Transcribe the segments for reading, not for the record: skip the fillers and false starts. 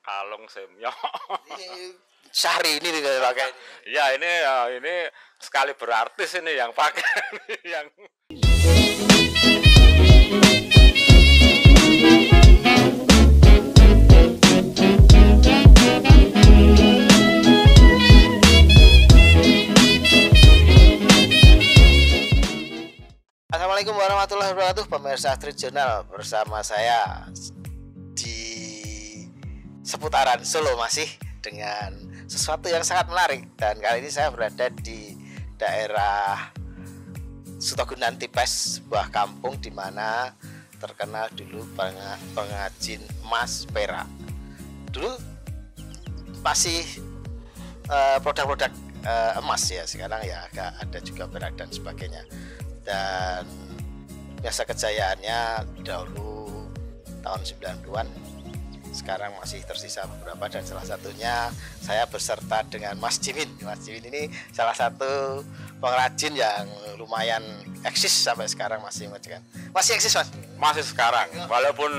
kalung semyok. Syahri ini tidak pakai. Ya ini sekali berartis ini yang pakai yang Assalamualaikum warahmatullahi wabarakatuh, pemirsa Street Journal, bersama saya di seputaran Solo masih dengan sesuatu yang sangat menarik. Dan kali ini saya berada di daerah Sutogunan Tipes, sebuah kampung di mana terkenal dulu pengrajin emas perak. Dulu masih produk-produk emas ya, sekarang ya agak ada juga perak dan sebagainya. Dan biasa kejayaannya dahulu tahun 90-an, sekarang masih tersisa beberapa, dan salah satunya saya berserta dengan Mas Jimin. Mas Jimin ini salah satu pengrajin yang lumayan eksis sampai sekarang, masih eksis Mas? masih sekarang walaupun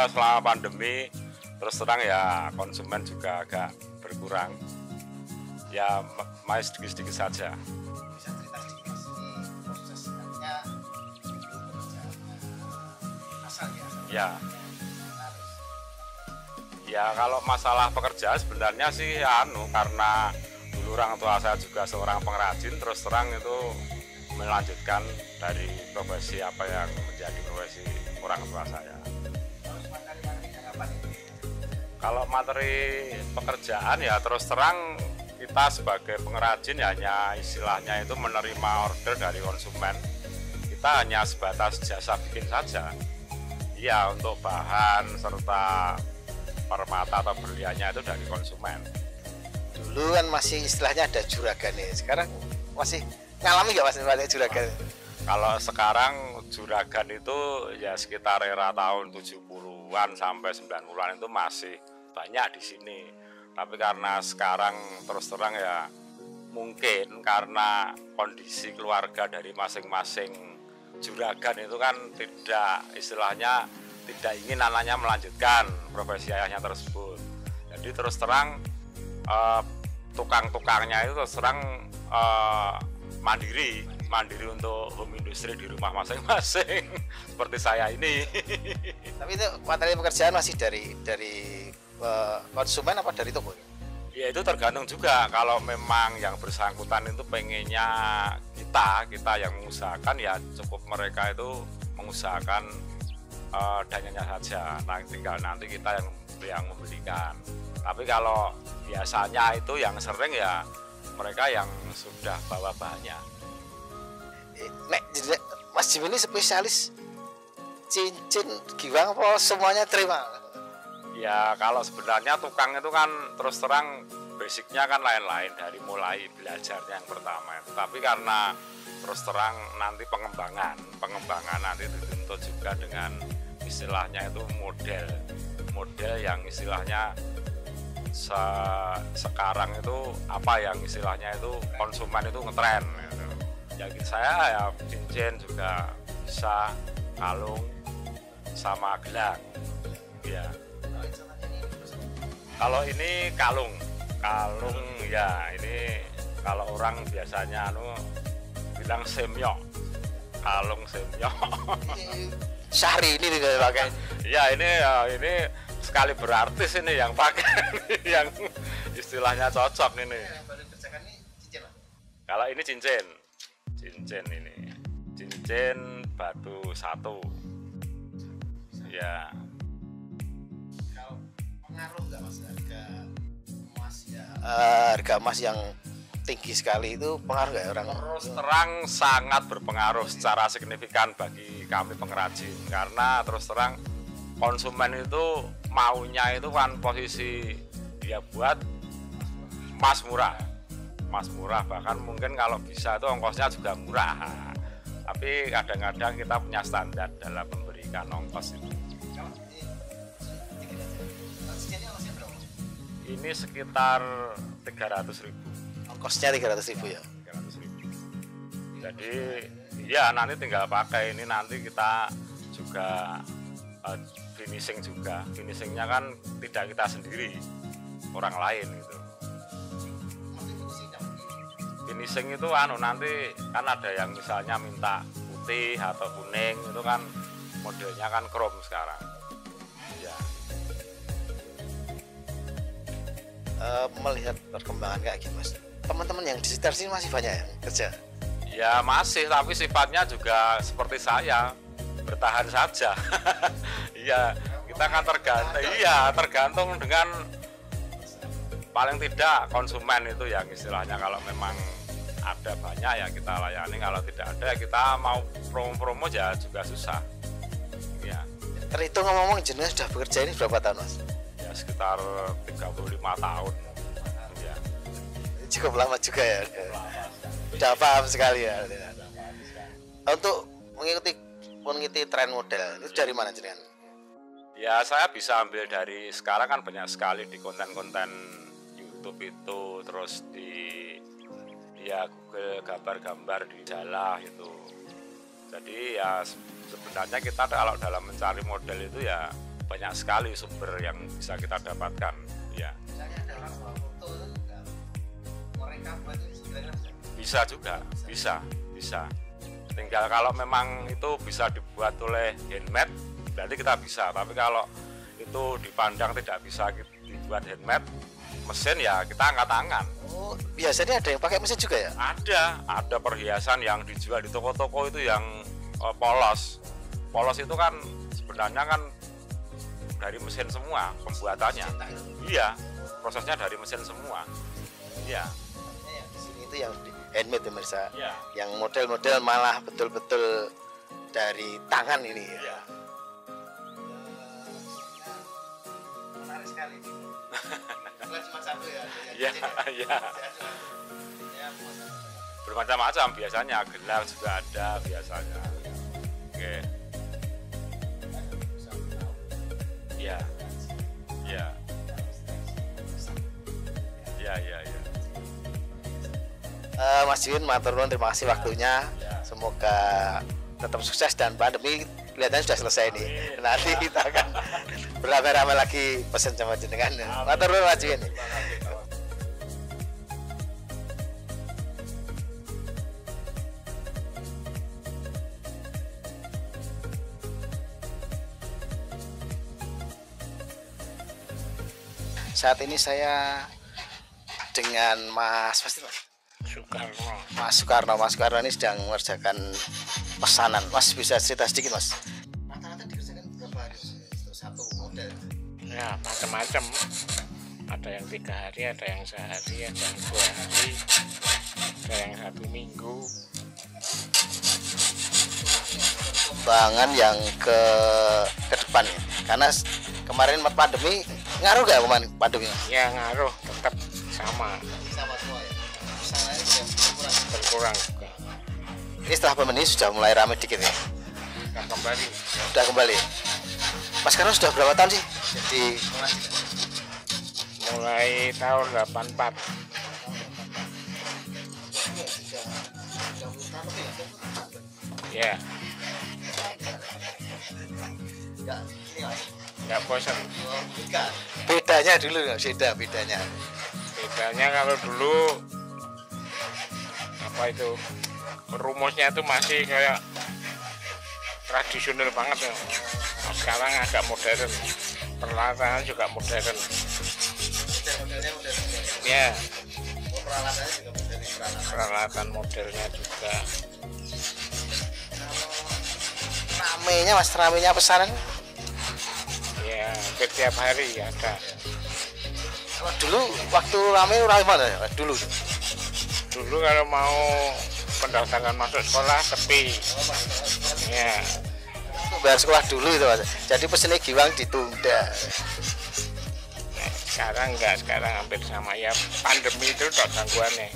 selama pandemi terus terang ya konsumen juga agak berkurang ya, masih sedikit-sedikit saja. Ya kalau masalah pekerjaan sebenarnya sih karena dulu orang tua saya juga seorang pengrajin, terus terang itu melanjutkan dari profesi apa yang menjadi profesi orang tua saya. Kalau materi pekerjaan ya terus terang kita sebagai pengrajin hanya istilahnya itu menerima order dari konsumen. Kita hanya sebatas jasa bikin saja. Ya, untuk bahan serta permata atau berliannya itu dari konsumen. Dulu kan masih istilahnya ada juragan nih, sekarang masih ngalami nggak Mas banyak juragan? Kalau sekarang juragan itu ya sekitar era tahun 70-an sampai 90-an itu masih banyak di sini. Tapi karena sekarang terus terang ya mungkin karena kondisi keluarga dari masing-masing juragan itu kan tidak ingin anaknya melanjutkan profesi ayahnya tersebut. Jadi terus terang tukang-tukangnya itu terus terang mandiri untuk home industry di rumah masing-masing seperti saya ini. Tapi itu materi pekerjaan masih dari konsumen apa dari toko? Ya itu tergantung juga. Kalau memang yang bersangkutan itu pengennya kita yang mengusahakan, ya cukup mereka itu mengusahakan dananya saja. Nah, tinggal nanti kita yang membelikan. Tapi kalau biasanya itu yang sering ya mereka yang sudah bawa bahannya. Mas Jim ini spesialis cincin giwang apa semuanya terima? Ya kalau sebenarnya tukang itu kan terus terang basicnya kan lain-lain dari mulai belajarnya yang pertama. Tapi karena terus terang nanti pengembangan nanti dituntut juga dengan istilahnya itu model yang istilahnya sekarang itu apa yang istilahnya itu konsumen itu ngetren gitu. Ya saya ya cincin juga bisa, kalung sama gelang ya. Kalau ini kalung ya, ini kalau orang biasanya bilang semyok, kalung semyok. Syahri ini tidak pakai. Ya ini sekali berartis ini yang pakai yang istilahnya cocok ini. Kalau ini cincin ini cincin batu satu. Ya. Kalau pengaruh nggak Mas harga emas ya? Harga emas yang tinggi sekali itu pengaruh nggak orang? Terus terang sangat berpengaruh secara signifikan bagi kami pengrajin, karena terus terang konsumen itu maunya itu kan posisi dia buat emas murah, bahkan mungkin kalau bisa itu ongkosnya juga murah. Tapi kadang-kadang kita punya standar dalam memberikan ongkos itu. Ini sekitar 300.000. Ongkosnya 300.000 ya? 300.000. Jadi ya nanti tinggal pakai, ini nanti kita juga finishing juga. Finishingnya kan tidak kita sendiri, orang lain gitu. Finishing itu nanti kan ada yang misalnya minta putih atau kuning, itu kan modelnya kan chrome sekarang. Ya. Melihat perkembangan kayak gini Mas, teman-teman yang di sekitar sini masih banyak yang kerja? Ya masih, tapi sifatnya juga seperti saya, bertahan saja. Iya, kita kan tergantung dengan paling tidak konsumen itu yang istilahnya, kalau memang ada banyak ya kita layani, kalau tidak ada ya kita mau promo-promo ya juga susah. Ya. Terhitung ngomong jenengan sudah bekerja ini berapa tahun Mas? Ya sekitar 35 tahun. Ya. Cukup lama juga ya. Udah paham sekali ya. Untuk mengikuti tren model itu dari mana jenengan? Ya saya bisa ambil dari, sekarang kan banyak sekali di konten-konten YouTube itu, terus di Google gambar-gambar di majalah itu. Jadi ya sebenarnya kita kalau dalam mencari model itu ya banyak sekali sumber yang bisa kita dapatkan. Ya. Misalnya ada orang bawa foto itu mereka buat itu bisa juga, bisa. Tinggal kalau memang itu bisa dibuat oleh handmade, berarti kita bisa. Tapi kalau itu dipandang tidak bisa dibuat handmade, mesin ya kita angkat tangan. Oh, biasanya ada yang pakai mesin juga ya? Ada perhiasan yang dijual di toko-toko itu yang polos. Polos itu kan sebenarnya kan dari mesin semua pembuatannya. Iya, prosesnya dari mesin semua. Iya. Di sini itu yang handmade pemirsa. Iya. Yang model-model malah betul-betul dari tangan ini. Iya. Menarik sekali. Bukan cuma satu ya. Iya. Bermacam-macam biasanya, gelar juga ada biasanya. Oke. Iya. Iya. Iya. Mas Jiwin, matur nuwun, terima kasih waktunya. Semoga tetap sukses dan pandemi kelihatannya sudah selesai nih. Nanti kita akan beramai-ramai lagi pesen sama jenengan. Matur nuwun Mas Jiwin. Saat ini saya dengan Mas Sukarno. Mas Sukarno ini sedang mengerjakan pesanan. Mas bisa cerita sedikit Mas? Rata-rata dikerjakan berapa hari untuk satu model? Ya macam-macam. Ada yang 3 hari, ada yang sehari, ada yang 2 hari, ada yang 1 minggu. Perkembangan yang ke depan ya. Karena kemarin pandemi ngaruh gak kemarin pandemi? Ya ngaruh, tetap sama Semua ya. Usahanya berkurang juga. Ini setelah pandemi sudah mulai ramai dikit ya. Sudah kembali. Mas Karno sudah berapa tahun sih di mulai tahun 84? Ya. Nggak bosan. Bedanya dulu, bedanya Kalau dulu apa itu rumusnya itu masih kayak tradisional banget ya. Sekarang agak modern, peralatan juga modern. Ya. Peralatan modelnya juga. Ramenya pesanan? Ya, hampir tiap hari ada. Kalau dulu waktu ramai mana ya? Dulu Kalau mau pendaftaran masuk sekolah sepi. Ya. Bayar sekolah dulu itu Mas. Jadi pesennya giwang ditunda. Nah, sekarang enggak, sekarang hampir sama ya. Pandemi itu tak gangguannya.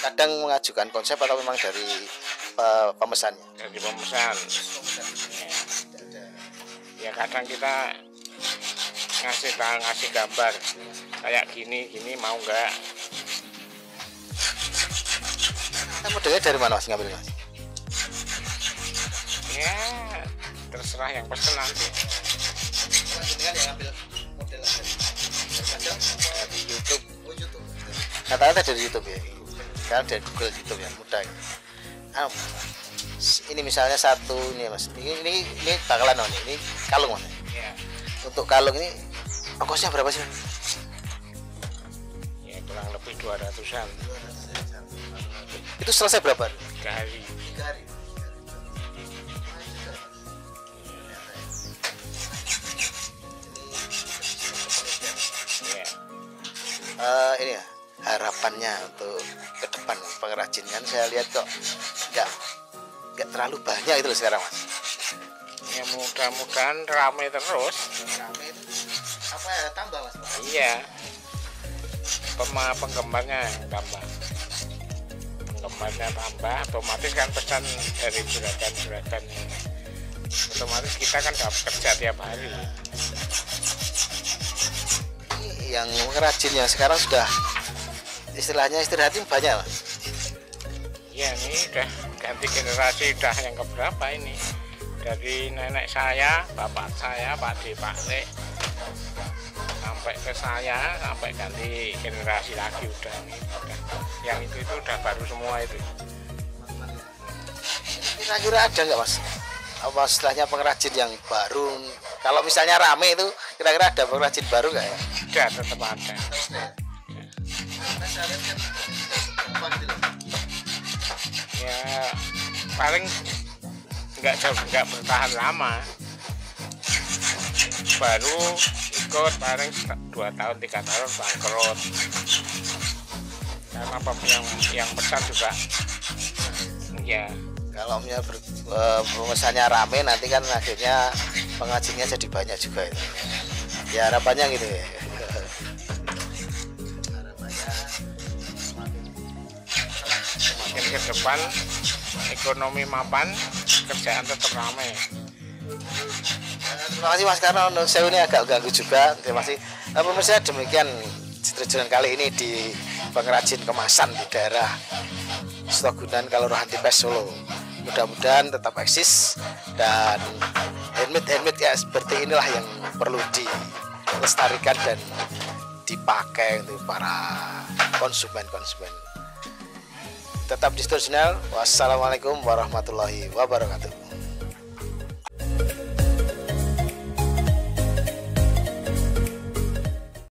Kadang mengajukan konsep atau memang dari pemesannya? Dari pemesan. Ya kadang kita ngasih gambar kayak gini mau enggak. Modelnya dari mana Mas ngambil Mas? Ya terserah yang pesen nanti. Kan yang ambil model Dari YouTube. kata-kata dari YouTube ya, sekarang dari Google YouTube ya, mudah. Ini misalnya satu ini mas, ini bakalan ini kalung mas. Ya. Untuk kalung ini ongkosnya berapa sih? Ya kurang lebih 200-an. Itu selesai berapa? 3 hari. 3 hari. Ya. Ini ya harapannya untuk ke depan pengrajin, kan saya lihat kok nggak terlalu banyak itu loh sekarang mas. Ya mudah-mudahan ramai terus. Rame itu apa ya, tambah mas? Iya. Penggemarnya yang tambah. Penggemarnya tambah, otomatis kan pesan dari juragan-juragan. Otomatis kita kan dapat kerja tiap hari. Ini yang pengrajin yang sekarang sudah istilahnya istirahatnya banyak mas. Ya ini udah ganti generasi, udah yang keberapa ini? Dari nenek saya, bapak saya, Pak D, Pak Le, sampai ke saya, sampai ganti generasi lagi udah ini. Yang itu udah baru semua itu. Kira-kira ada nggak mas? Apa istilahnya pengrajin yang baru? Kalau misalnya rame itu, kira-kira ada pengrajin baru nggak ya? Udah tetap ada. Ya paling nggak bertahan lama, baru ikut paling 2 tahun 3 tahun bangkrut karena yang pesan juga ya. Kalau pemesannya rame nanti kan akhirnya pengrajinnya jadi banyak juga itu. Ya harapannya gitu ya. Semakin ke depan ekonomi mapan, kerjaan tetap ramai. Terima kasih mas, karena saya ini agak ganggu juga. Terima kasih. Pemirsa, demikian Citrijunan kali ini di pengrajin kemasan di daerah Sutogunan, Kelurahan Tipes, Solo. Mudah-mudahan tetap eksis dan handmade ya seperti inilah yang perlu dilestarikan dan dipakai untuk para konsumen. Tetap di Citrijunan. Wassalamualaikum warahmatullahi wabarakatuh.